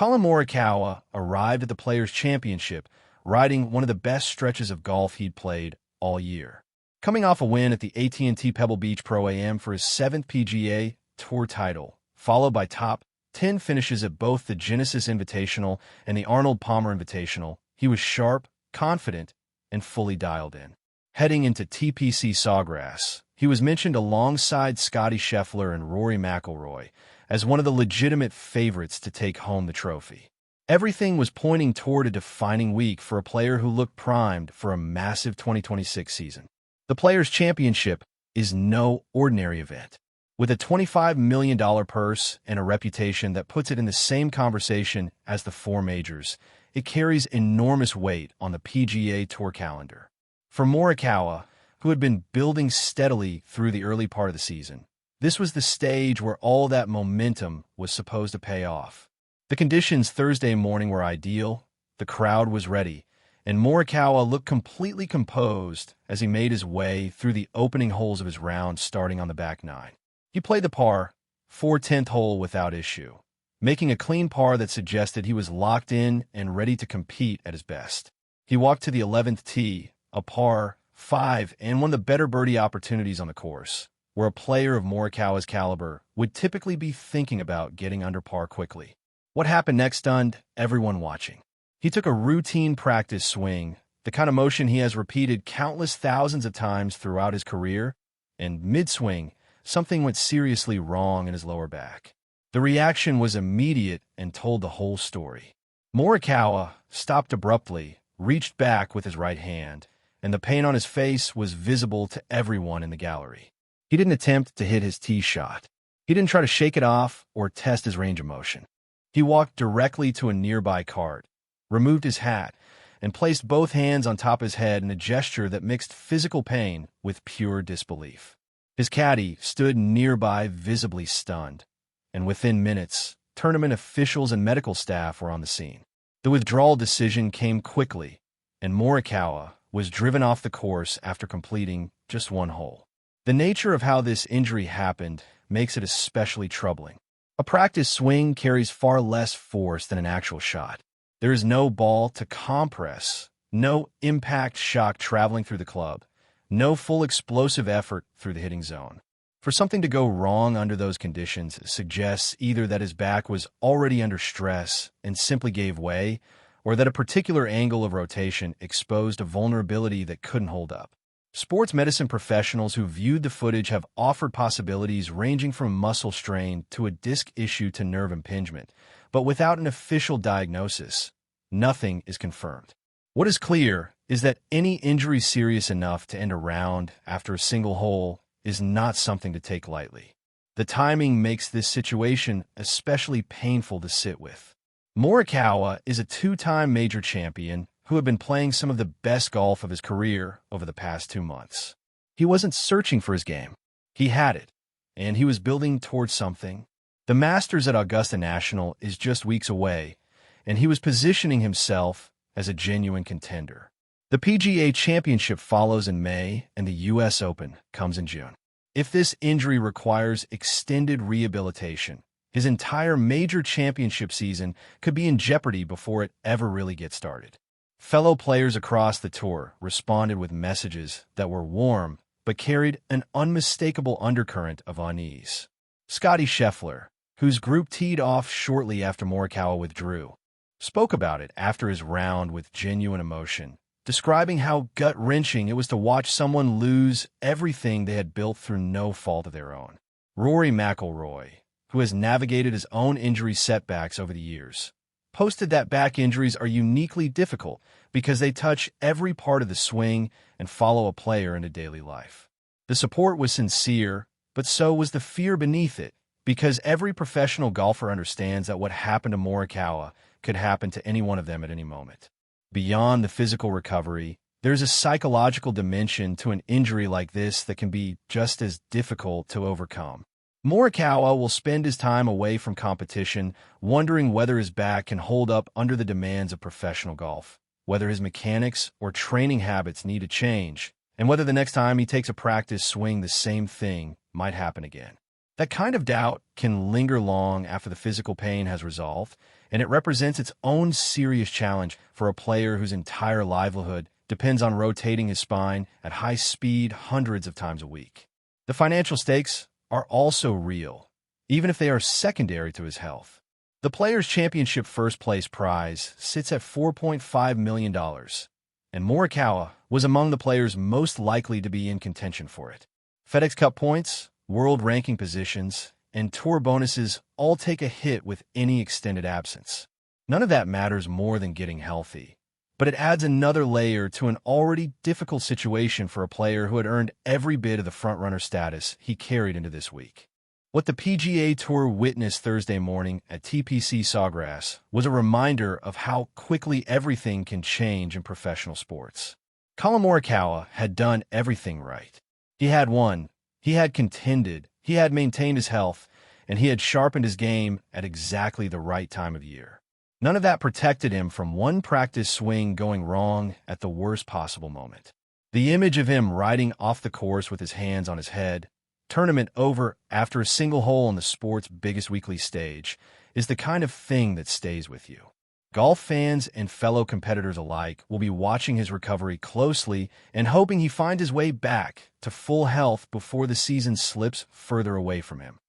Collin Morikawa arrived at the Players' Championship, riding one of the best stretches of golf he'd played all year. Coming off a win at the AT&T Pebble Beach Pro-Am for his 7th PGA Tour title, followed by top 10 finishes at both the Genesis Invitational and the Arnold Palmer Invitational, he was sharp, confident, and fully dialed in. Heading into TPC Sawgrass, he was mentioned alongside Scottie Scheffler and Rory McIlroy as one of the legitimate favorites to take home the trophy. Everything was pointing toward a defining week for a player who looked primed for a massive 2026 season. The Players' Championship is no ordinary event. With a $25 million purse and a reputation that puts it in the same conversation as the four majors, it carries enormous weight on the PGA Tour calendar. For Morikawa, who had been building steadily through the early part of the season, this was the stage where all that momentum was supposed to pay off. The conditions Thursday morning were ideal, the crowd was ready, and Morikawa looked completely composed as he made his way through the opening holes of his round starting on the back nine. He played the par 4/10th hole without issue, making a clean par that suggested he was locked in and ready to compete at his best. He walked to the 11th tee, a par 5 and one of the better birdie opportunities on the course, where a player of Morikawa's caliber would typically be thinking about getting under par quickly. What happened next stunned everyone watching. He took a routine practice swing, the kind of motion he has repeated countless thousands of times throughout his career, and mid-swing, something went seriously wrong in his lower back. The reaction was immediate and told the whole story. Morikawa stopped abruptly, reached back with his right hand, and the pain on his face was visible to everyone in the gallery. He didn't attempt to hit his tee shot. He didn't try to shake it off or test his range of motion. He walked directly to a nearby cart, removed his hat, and placed both hands on top of his head in a gesture that mixed physical pain with pure disbelief. His caddy stood nearby, visibly stunned, and within minutes, tournament officials and medical staff were on the scene. The withdrawal decision came quickly, and Morikawa was driven off the course after completing just one hole. The nature of how this injury happened makes it especially troubling. A practice swing carries far less force than an actual shot. There is no ball to compress, no impact shock traveling through the club, no full explosive effort through the hitting zone. For something to go wrong under those conditions suggests either that his back was already under stress and simply gave way, or that a particular angle of rotation exposed a vulnerability that couldn't hold up. Sports medicine professionals who viewed the footage have offered possibilities ranging from muscle strain to a disc issue to nerve impingement, but without an official diagnosis, nothing is confirmed. What is clear is that any injury serious enough to end a round after a single hole is not something to take lightly. The timing makes this situation especially painful to sit with. Morikawa is a two-time major champion who had been playing some of the best golf of his career over the past 2 months. He wasn't searching for his game. He had it, and he was building towards something. The Masters at Augusta National is just weeks away, and he was positioning himself as a genuine contender. The PGA Championship follows in May, and the U.S. Open comes in June. If this injury requires extended rehabilitation, his entire major championship season could be in jeopardy before it ever really gets started. Fellow players across the tour responded with messages that were warm but carried an unmistakable undercurrent of unease. Scottie Scheffler, whose group teed off shortly after Morikawa withdrew, spoke about it after his round with genuine emotion, describing how gut-wrenching it was to watch someone lose everything they had built through no fault of their own. Rory McIlroy, who has navigated his own injury setbacks over the years, posted that back injuries are uniquely difficult because they touch every part of the swing and follow a player into daily life. The support was sincere, but so was the fear beneath it, because every professional golfer understands that what happened to Morikawa could happen to any one of them at any moment. Beyond the physical recovery, there's a psychological dimension to an injury like this that can be just as difficult to overcome. Morikawa will spend his time away from competition wondering whether his back can hold up under the demands of professional golf, whether his mechanics or training habits need to change, and whether the next time he takes a practice swing the same thing might happen again. That kind of doubt can linger long after the physical pain has resolved, and it represents its own serious challenge for a player whose entire livelihood depends on rotating his spine at high speed hundreds of times a week. The financial stakes are also real, even if they are secondary to his health. The Players' Championship first-place prize sits at $4.5 million, and Morikawa was among the players most likely to be in contention for it. FedEx Cup points, world ranking positions, and tour bonuses all take a hit with any extended absence. None of that matters more than getting healthy, but it adds another layer to an already difficult situation for a player who had earned every bit of the frontrunner status he carried into this week. What the PGA Tour witnessed Thursday morning at TPC Sawgrass was a reminder of how quickly everything can change in professional sports. Collin Morikawa had done everything right. He had won, he had contended, he had maintained his health, and he had sharpened his game at exactly the right time of year. None of that protected him from one practice swing going wrong at the worst possible moment. The image of him riding off the course with his hands on his head, tournament over after a single hole on the sport's biggest weekly stage, is the kind of thing that stays with you. Golf fans and fellow competitors alike will be watching his recovery closely and hoping he finds his way back to full health before the season slips further away from him.